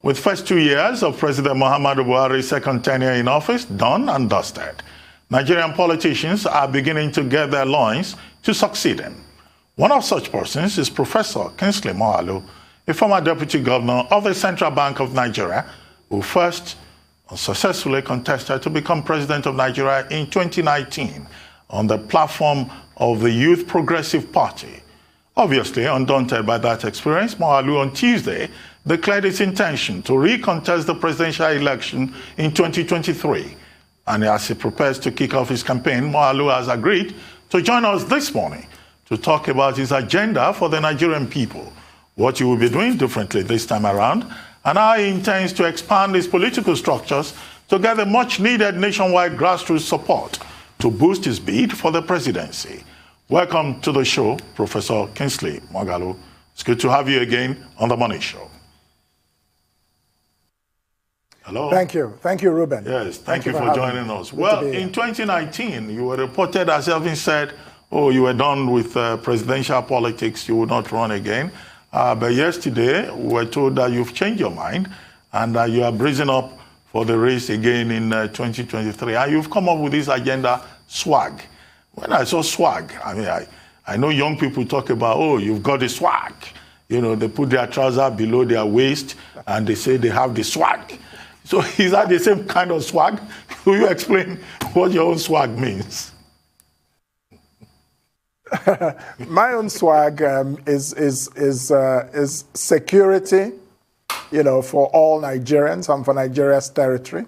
With first 2 years of President Muhammadu Buhari's second tenure in office done and dusted, Nigerian politicians are beginning to get their loins to succeed him. One of such persons is Professor Kingsley Moghalu, a former deputy governor of the Central Bank of Nigeria, who first unsuccessfully contested to become president of Nigeria in 2019 on the platform of the Youth Progressive Party. Obviously, undaunted by that experience, Moghalu on Tuesday declared its intention to recontest the presidential election in 2023. And as he prepares to kick off his campaign, Moghalu has agreed to join us this morning to talk about his agenda for the Nigerian people, what he will be doing differently this time around, and how he intends to expand his political structures to get the much-needed nationwide grassroots support to boost his bid for the presidency. Welcome to the show, Professor Kingsley Moghalu. It's good to have you again on The Money Show. Hello. Thank you. Thank you, Ruben. Yes, thank you for joining us. Well, in 2019, you were reported as having said, oh, you were done with presidential politics, you would not run again. But yesterday, we were told that you've changed your mind and that you are brazen up for the race again in 2023. And you've come up with this agenda, swag. When I saw swag, I mean, I know young people talk about, oh, you've got the swag. You know, they put their trouser below their waist and they say they have the swag. So is that the same kind of swag? Will you explain what your own swag means? My own swag is security, you know, for all Nigerians and for Nigeria's territory.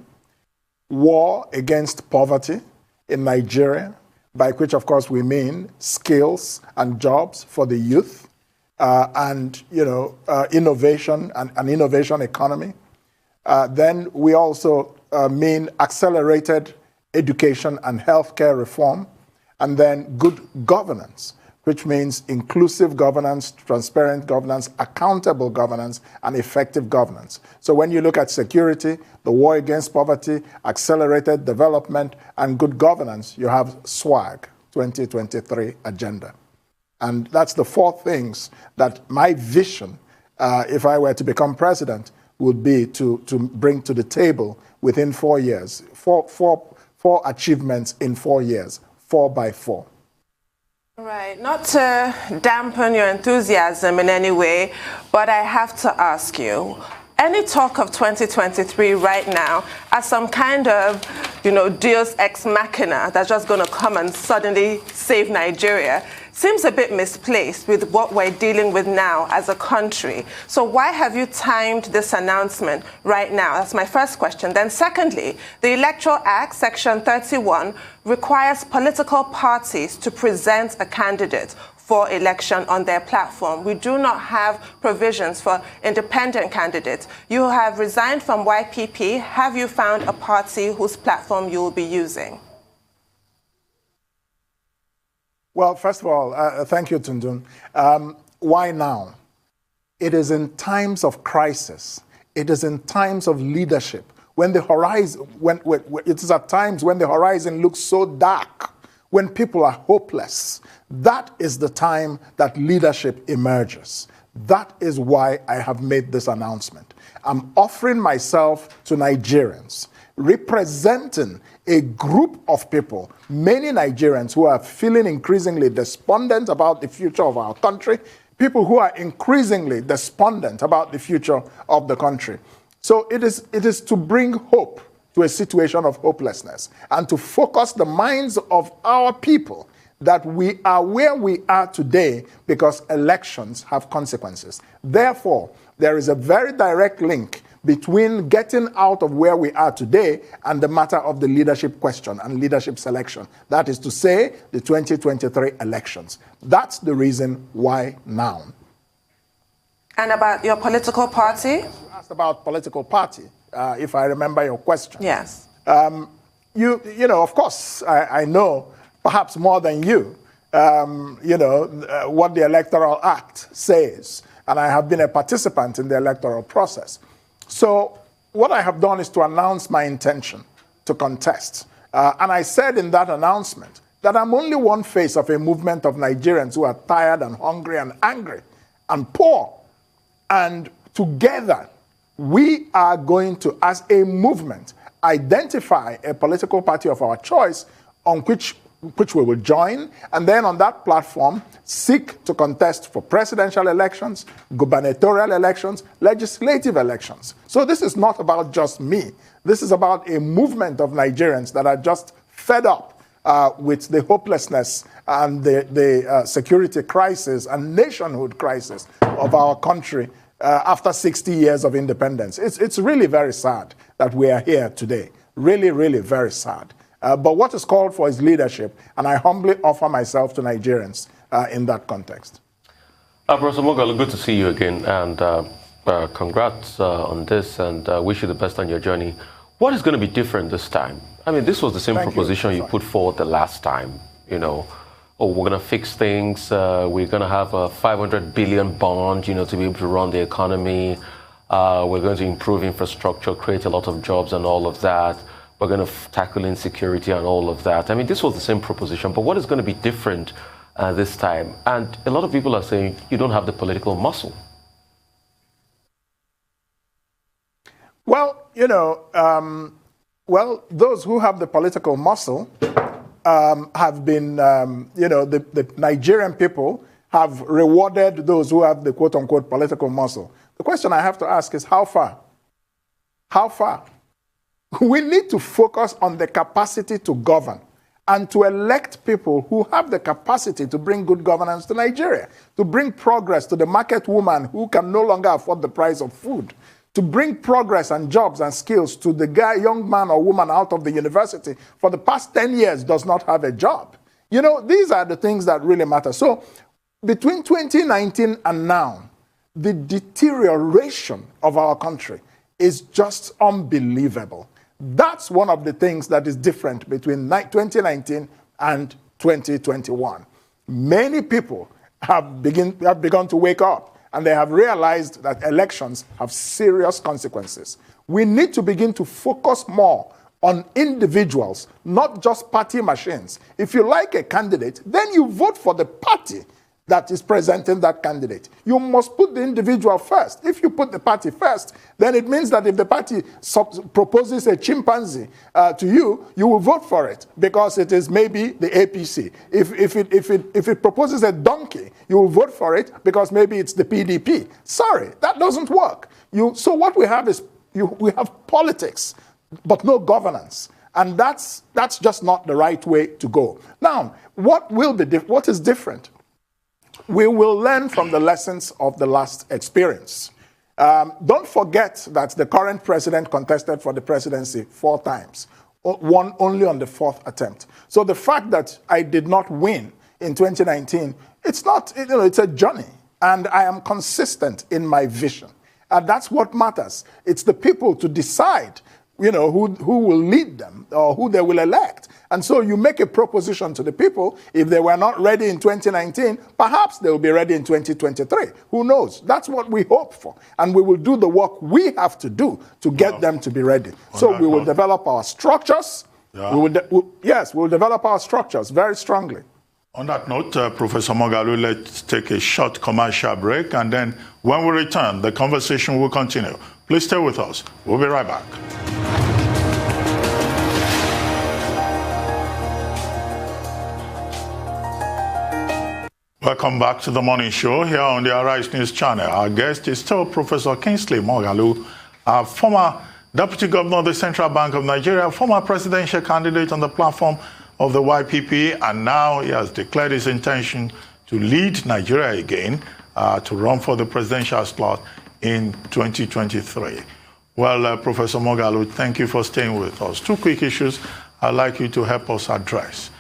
War against poverty in Nigeria, by which, of course, we mean skills and jobs for the youth, and, you know, innovation and an innovation economy. Then we also mean accelerated education and healthcare reform, and then good governance, which means inclusive governance, transparent governance, accountable governance, and effective governance. So when you look at security, the war against poverty, accelerated development, and good governance, you have SWAG 2023 agenda. And that's the four things that my vision, if I were to become president, would be to bring to the table within 4 years. Four achievements in 4 years, 4 by 4. Right, not to dampen your enthusiasm in any way, but I have to ask you, any talk of 2023 right now as some kind of, you know, deus ex machina that's just going to come and suddenly save Nigeria seems a bit misplaced with what we're dealing with now as a country. So why have you timed this announcement right now? That's my first question. Then secondly, the Electoral Act, Section 31, requires political parties to present a candidate for election on their platform. We do not have provisions for independent candidates. You have resigned from YPP. Have you found a party whose platform you will be using? Well, first of all, thank you, Tundun. Why now? It is in times of crisis. It is in times of leadership. When the horizon, it is at times when the horizon looks so dark, when people are hopeless, that is the time that leadership emerges. That is why I have made this announcement. I'm offering myself to Nigerians, representing a group of people, many Nigerians who are feeling increasingly despondent about the future of our country, people who are increasingly despondent about the future of the country. So it is to bring hope to a situation of hopelessness and to focus the minds of our people that we are where we are today because elections have consequences. Therefore, there is a very direct link between getting out of where we are today and the matter of the leadership question and leadership selection. That is to say, the 2023 elections. That's the reason why now. And about your political party? You asked about political party, if I remember your question. Yes. You know, of course, I know, perhaps more than you, what the Electoral Act says. And I have been a participant in the electoral process. So what I have done is to announce my intention to contest. And I said in that announcement that I'm only one face of a movement of Nigerians who are tired and hungry and angry and poor. And together we are going to, as a movement, identify a political party of our choice on which we will join, and then on that platform seek to contest for presidential elections, gubernatorial elections, legislative elections. So this is not about just me. This is about a movement of Nigerians that are just fed up with the hopelessness and the security crisis and nationhood crisis of our country after 60 years of independence. It's really very sad that we are here today. Really, really very sad. But what is called for is leadership, and I humbly offer myself to Nigerians in that context. Professor Moghalu, good to see you again, and congrats on this, and wish you the best on your journey. What is going to be different this time? I mean, this was the same proposition you put forward the last time, you know. Oh, we're going to fix things, we're going to have a 500 billion bond, to be able to run the economy, we're going to improve infrastructure, create a lot of jobs and all of that. We're going to tackle insecurity and all of that. I mean, this was the same proposition, but what is going to be different this time? And a lot of people are saying you don't have the political muscle. Well, those who have the political muscle have been, the Nigerian people have rewarded those who have the quote-unquote political muscle. The question I have to ask is how far? How far? We need to focus on the capacity to govern and to elect people who have the capacity to bring good governance to Nigeria, to bring progress to the market woman who can no longer afford the price of food, to bring progress and jobs and skills to the young man or woman out of the university for the past 10 years does not have a job. These are the things that really matter. So between 2019 and now, the deterioration of our country is just unbelievable. That's one of the things that is different between 2019 and 2021. Many people have begun to wake up, and they have realized that elections have serious consequences. We need to begin to focus more on individuals, not just party machines. If you like a candidate, then you vote for the party that is presenting that candidate. You must put the individual first. If you put the party first, then it means that if the party proposes a chimpanzee to you, you will vote for it because it is maybe the APC. If it proposes a donkey, you will vote for it because maybe it's the PDP. Sorry, that doesn't work. So what we have is we have politics, but no governance. And that's just not the right way to go. Now, what is different? We will learn from the lessons of the last experience. Don't forget that the current president contested for the presidency 4 times, won only on the 4th attempt. So the fact that I did not win in 2019, it's not, it's a journey. And I am consistent in my vision. And that's what matters. It's the people to decide, who will lead them or who they will elect. And so you make a proposition to the people. If they were not ready in 2019, perhaps they will be ready in 2023. Who knows? That's what we hope for. And we will do the work we have to do to get them to be ready. So we will develop our structures. Yeah. We'll develop our structures very strongly. On that note, Professor Moghalu, let's take a short commercial break. And then when we return, the conversation will continue. Please stay with us. We'll be right back. Welcome back to the morning show here on the Arise News channel. Our guest is still Professor Kingsley Moghalu, former Deputy Governor of the Central Bank of Nigeria, former presidential candidate on the platform of the YPP, and now he has declared his intention to lead Nigeria again to run for the presidential slot in 2023. Well, Professor Moghalu, thank you for staying with us. 2 quick issues I'd like you to help us address.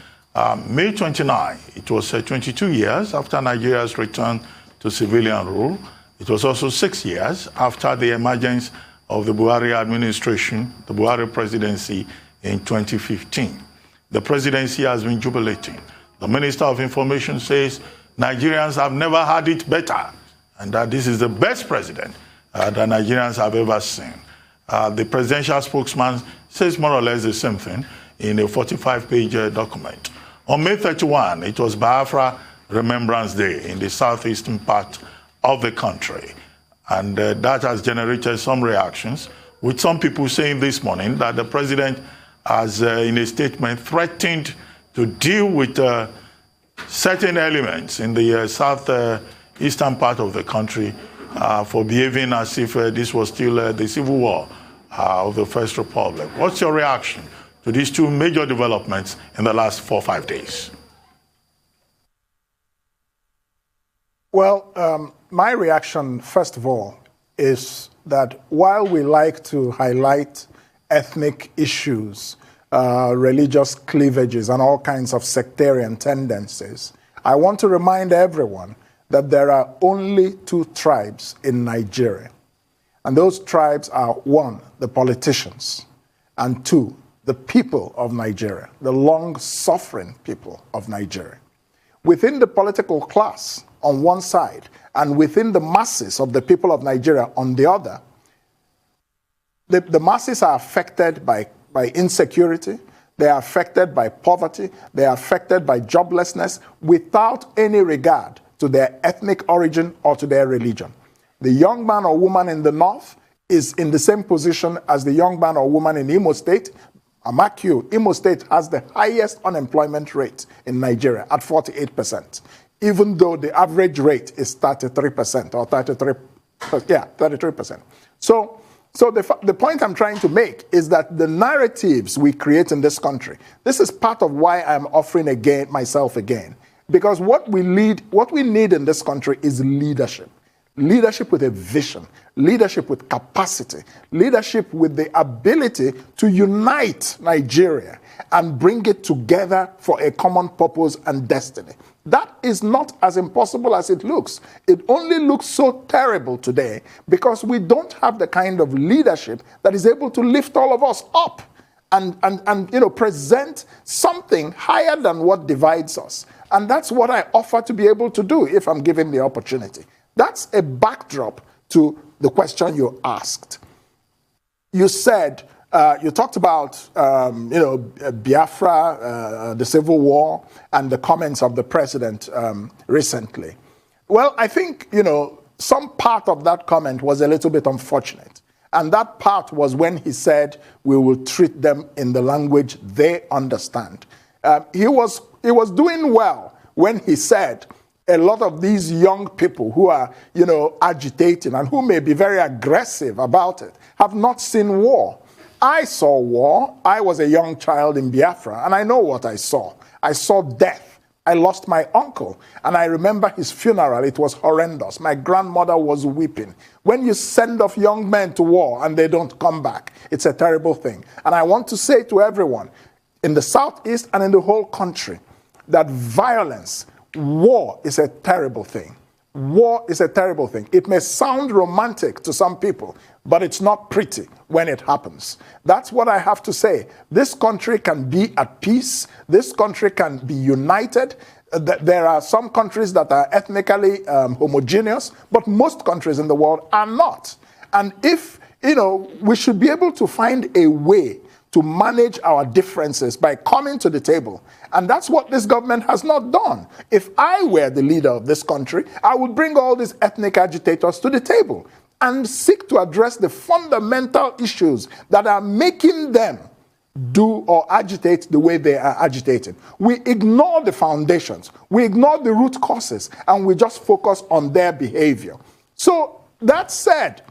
May 29, it was 22 years after Nigeria's return to civilian rule. It was also 6 years after the emergence of the Buhari administration, the Buhari presidency in 2015. The presidency has been jubilating. The Minister of Information says Nigerians have never had it better, and that this is the best president that Nigerians have ever seen. The presidential spokesman says more or less the same thing in a 45-page document. On May 31, it was Biafra Remembrance Day in the southeastern part of the country. And that has generated some reactions, with some people saying this morning that the president has, in a statement, threatened to deal with certain elements in the southeastern part of the country for behaving as if this was still the civil war of the First Republic. What's your reaction to these two major developments in the last 4 or 5 days? Well, my reaction, first of all, is that while we like to highlight ethnic issues, religious cleavages, and all kinds of sectarian tendencies, I want to remind everyone that there are only 2 tribes in Nigeria. And those tribes are 1, the politicians, and 2, the people of Nigeria, the long-suffering people of Nigeria. Within the political class on one side, and within the masses of the people of Nigeria on the other, the masses are affected by insecurity, they are affected by poverty, they are affected by joblessness without any regard to their ethnic origin or to their religion. The young man or woman in the north is in the same position as the young man or woman in Imo State. Mark you, Imo State has the highest unemployment rate in Nigeria at 48%, even though the average rate is 33% or 33%. So the point I'm trying to make is that the narratives we create in this country, this is part of why I'm offering myself again. Because what we need in this country is leadership. Leadership with a vision, leadership with capacity, leadership with the ability to unite Nigeria and bring it together for a common purpose and destiny. That is not as impossible as it looks. It only looks so terrible today because we don't have the kind of leadership that is able to lift all of us up and present something higher than what divides us. And that's what I offer to be able to do if I'm given the opportunity. That's a backdrop to the question you asked. You said, you talked about, Biafra, the Civil War, and the comments of the president recently. Well, I think, some part of that comment was a little bit unfortunate. And that part was when he said, we will treat them in the language they understand. He was doing well when he said, a lot of these young people who are, agitating and who may be very aggressive about it have not seen war. I saw war. I was a young child in Biafra, and I know what I saw. I saw death. I lost my uncle, and I remember his funeral. It was horrendous. My grandmother was weeping. When you send off young men to war and they don't come back, it's a terrible thing. And I want to say to everyone in the Southeast and in the whole country that violence, war is a terrible thing. War is a terrible thing. It may sound romantic to some people, but it's not pretty when it happens. That's what I have to say. This country can be at peace. This country can be united. There are some countries that are ethnically homogeneous, but most countries in the world are not. And if, we should be able to find a way to manage our differences by coming to the table. And that's what this government has not done. If I were the leader of this country, I would bring all these ethnic agitators to the table and seek to address the fundamental issues that are making them do or agitate the way they are agitating. We ignore the foundations, we ignore the root causes, and we just focus on their behavior. So that said,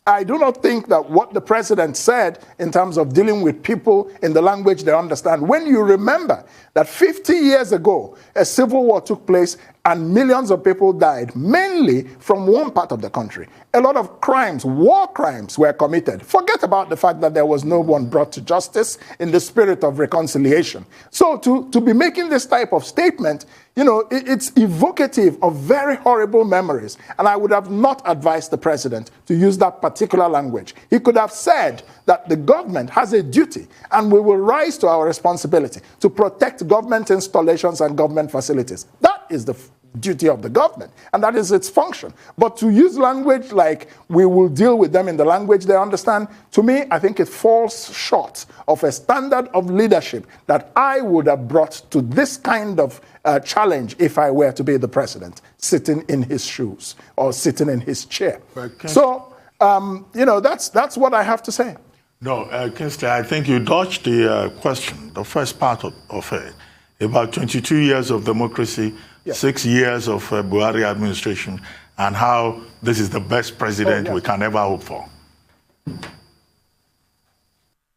I do not think that what the president said in terms of dealing with people in the language they understand, when you remember that 50 years ago, a civil war took place and millions of people died, mainly from one part of the country. A lot of crimes, war crimes, were committed. Forget about the fact that there was no one brought to justice in the spirit of reconciliation. So to be making this type of statement, it's evocative of very horrible memories. And I would have not advised the president to use that particular language. He could have said that the government has a duty and we will rise to our responsibility to protect government installations and government facilities. That is the duty of the government, and that is its function. But to use language like we will deal with them in the language they understand, to me, I think it falls short of a standard of leadership that I would have brought to this kind of challenge if I were to be the president, sitting in his shoes or sitting in his chair. So, that's what I have to say. No, Kingsley, I think you dodged the question, the first part of it, about 22 years of democracy, 6 years of Buhari administration, and how this is the best president we can ever hope for.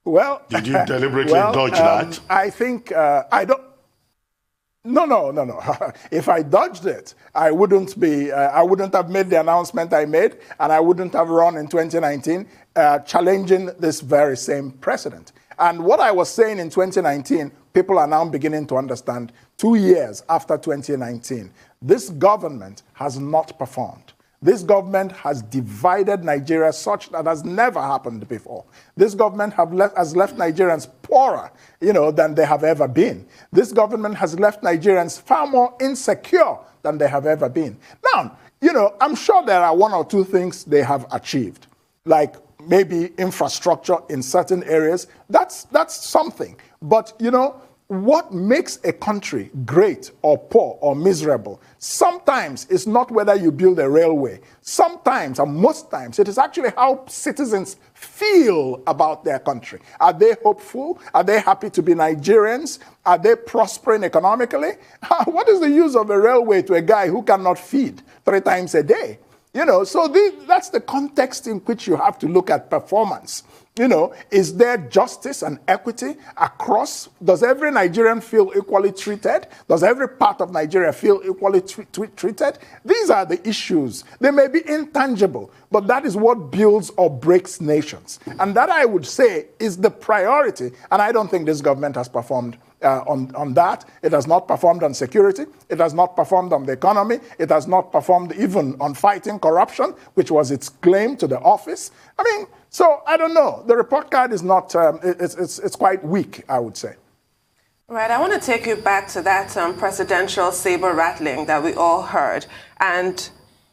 Well, did you deliberately dodge that? I think I don't. No. If I dodged it, I wouldn't have made the announcement I made, and I wouldn't have run in 2019 challenging this very same precedent. And what I was saying in 2019, people are now beginning to understand 2 years after 2019. This government has not performed. This government has divided Nigeria such that has never happened before. This government has left Nigerians poorer, than they have ever been. This government has left Nigerians far more insecure than they have ever been. Now, I'm sure there are 1 or 2 things they have achieved, like maybe infrastructure in certain areas. That's something. But, what makes a country great or poor or miserable sometimes is not whether you build a railway. Sometimes, and most times, it is actually how citizens feel about their country. Are they hopeful? Are they happy to be Nigerians? Are they prospering economically? What is the use of a railway to a guy who cannot feed 3 times a day? So that's the context in which you have to look at performance. Is there justice and equity across? Does every Nigerian feel equally treated? Does every part of Nigeria feel equally treated? These are the issues. They may be intangible, but that is what builds or breaks nations. And that, I would say, is the priority. And I don't think this government has performed on that. It has not performed on security. It has not performed on the economy. It has not performed even on fighting corruption, which was its claim to the office. So I don't know. The report card is not, it's quite weak, I would say. Right, I want to take you back to that presidential saber rattling that we all heard, and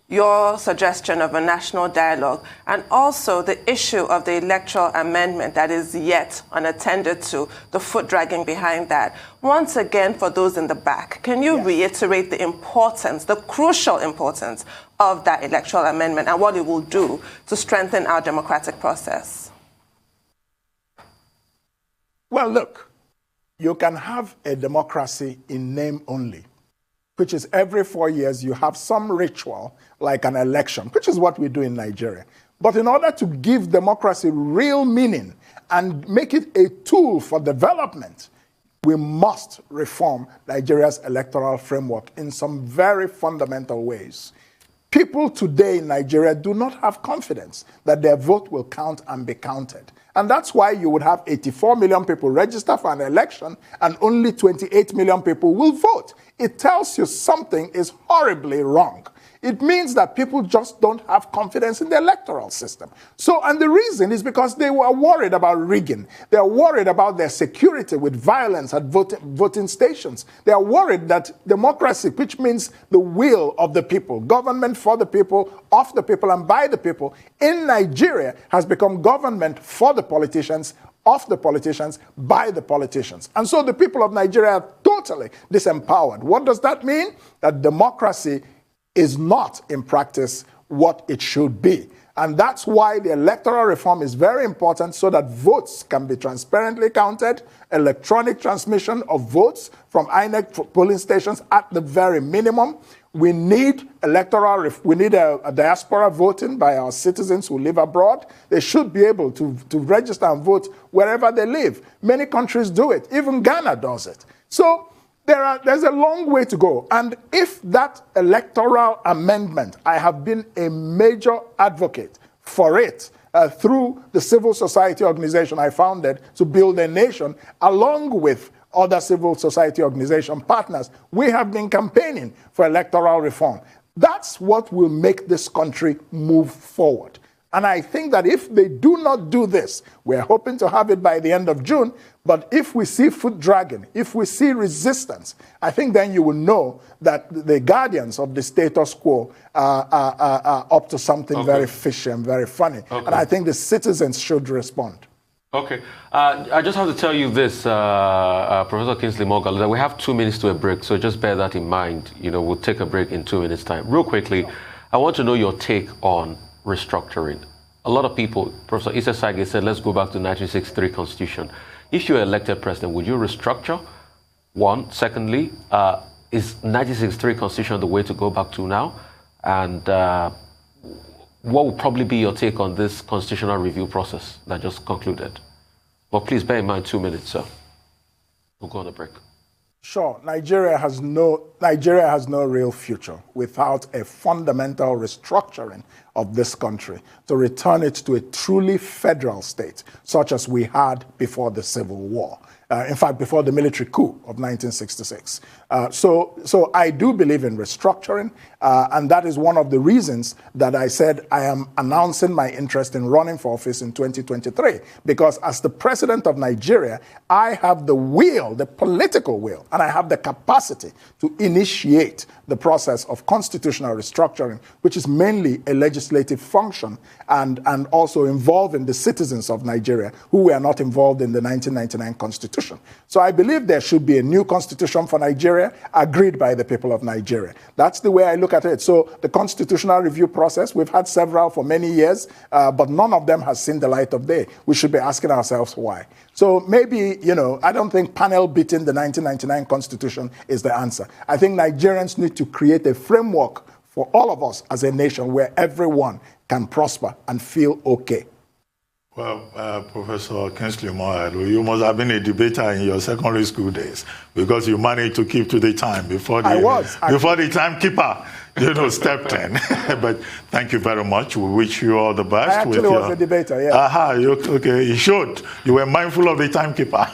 your suggestion of a national dialogue, and also the issue of the electoral amendment that is yet unattended to, the foot dragging behind that. Once again, for those in the back, can you reiterate the importance, the crucial importance of that electoral amendment and what it will do to strengthen our democratic process? Well, look, you can have a democracy in name only, which is every 4 years you have some ritual like an election, which is what we do in Nigeria. But in order to give democracy real meaning and make it a tool for development, we must reform Nigeria's electoral framework in some very fundamental ways. People today in Nigeria do not have confidence that their vote will count and be counted. And that's why you would have 84 million people register for an election and only 28 million people will vote. It tells you something is horribly wrong. It means that people just don't have confidence in the electoral system. And the reason is because they were worried about rigging. They are worried about their security with violence at voting stations. They are worried that democracy, which means the will of the people, government for the people, of the people, and by the people, in Nigeria has become government for the politicians, of the politicians, by the politicians. And so the people of Nigeria are totally disempowered. What does that mean? That democracy is not, in practice, what it should be. And that's why the electoral reform is very important, so that votes can be transparently counted, electronic transmission of votes from INEC polling stations at the very minimum. We need we need a diaspora voting by our citizens who live abroad. They should be able to register and vote wherever they live. Many countries do it. Even Ghana does it. So there's a long way to go. And if that electoral amendment, I have been a major advocate for it through the civil society organization I founded to build a nation, along with other civil society organization partners. We have been campaigning for electoral reform. That's what will make this country move forward. And I think that if they do not do this, we're hoping to have it by the end of June, but if we see foot dragging, if we see resistance, I think then you will know that the guardians of the status quo are up to something very fishy and very funny. And I think the citizens should respond. Okay. I just have to tell you this, Professor Kingsley Moghalu, that we have 2 minutes to a break, so just bear that in mind. You know, we'll take a break in 2 minutes' time. Real quickly, I want to know your take on restructuring. A lot of people, Professor Issa Sage said, let's go back to 1963 Constitution. If you're elected president, would you restructure? One. Secondly, is 1963 Constitution the way to go back to now? And what would probably be your take on this constitutional review process that just concluded? But please bear in mind 2 minutes, sir. We'll go on a break. Sure. Nigeria has no real future without a fundamental restructuring of this country to return it to a truly federal state, such as we had before the Civil War. In fact, before the military coup of 1966. So I do believe in restructuring, and that is one of the reasons that I said I am announcing my interest in running for office in 2023, because as the president of Nigeria, I have the will, the political will, and I have the capacity to initiate the process of constitutional restructuring, which is mainly a legislative function and also involving the citizens of Nigeria who were not involved in the 1999 Constitution. So I believe there should be a new constitution for Nigeria agreed by the people of Nigeria. That's the way I look at it. So the constitutional review process, we've had several for many years, but none of them has seen the light of day. We should be asking ourselves why. So maybe, you know, I don't think panel beating the 1999 Constitution is the answer. I think Nigerians need to create a framework for all of us as a nation where everyone can prosper and feel okay. Well, Professor Kingsley Moghalu, you must have been a debater in your secondary school days because you managed to keep to the time before the timekeeper, you know, stepped in. But thank you very much. We wish you all the best. I actually was a debater, yeah. Aha, okay, you should. You were mindful of the timekeeper.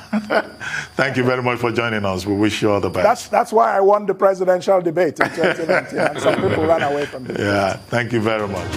Thank you very much for joining us. We wish you all the best. That's why I won the presidential debate in 2019, and some people ran away from it. Yeah, thank you very much.